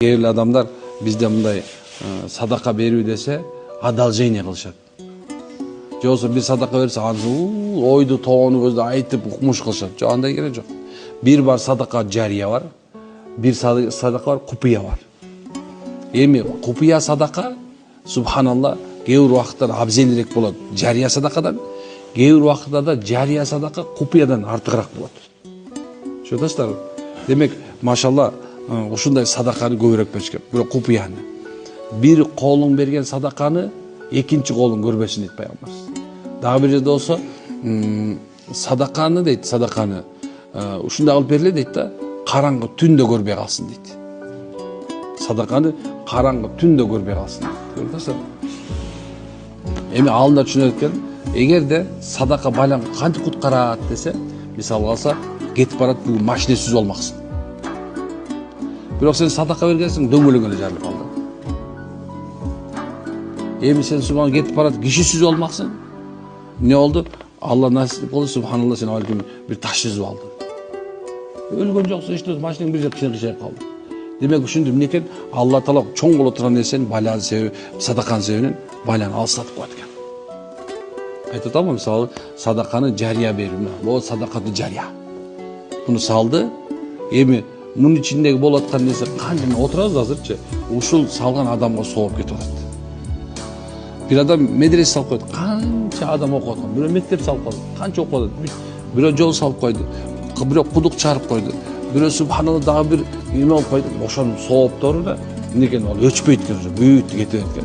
Кейбір адамдар бізде мындай садақа берүү десе одолжение кылышат. Же болбосо бир садака берсе аны ойду тоону өзү айтып укмуш кылышат. Жок, андай керек жок. Бир бар садака жария бар, бир садака бар купуя бар. Эми купуя садака субханалла кээ бир убакыттар абзелирээк болот жария садакадан, кээ бир убакыттарда жария садака купуядан артыгыраак болот. Түшүнүп атасыздарбы? Демек, машалла ушундай садаканы көбүрөөк бериш керек. Бирок купуяны. Бир колуң берген садаканы экинчи колуң көрбөсүн дейт пайгамбарыбыз. Дагы бир жерде болсо садаканы дейт, садаканы ушундай кылып берле дейт да, караңгы түндө көрбөй калсын дейт. Садаканы караңгы түндө көрбөй калсын дейт. Көрүп атасызбы? Эми алында түшүнөт экен, эгерде садака балаң кантип куткарат десе, мисалы алса, кетип барат бул машина сүзүп алмаксың. Бирок сен садака бергенсиң, дөңгөлөк эле жарылып калды. Эми сен субхан кетип барат, киши сүзүп алмаксың. Не болду? Алла насип кылды, субханалла, сен балким бир таш сүзүп алдың. Өлгөн жоксуң, эчтеке машинаң бир жер кыйшайып калды. Демек ушинтип эмне экен? Алла таала чоң боло турган нерсени баланын себеби, садаканын себебинен баланы алыстатып коет экен. Айтып атамын, мисалы, садаканы жария берүү. Бул садакаты жария. Буну салды. Эми мунун ичиндеги болуп аткан нерсе канча отурабыз азырчы, ушул салган адамга сооп кетип атат. Бир адам медресе салып койду, канча адам окуп аткан. Бирөө мектеп салып койду, канча окуп атат. Бирөө жол салып койду, бирөө кудук чыгарып койду. Бирөө субханалла дагы бир эме болуп койду. Ошонун сооптору да эмне экен, ал өчпөйт экен, уже бүт кетет экен.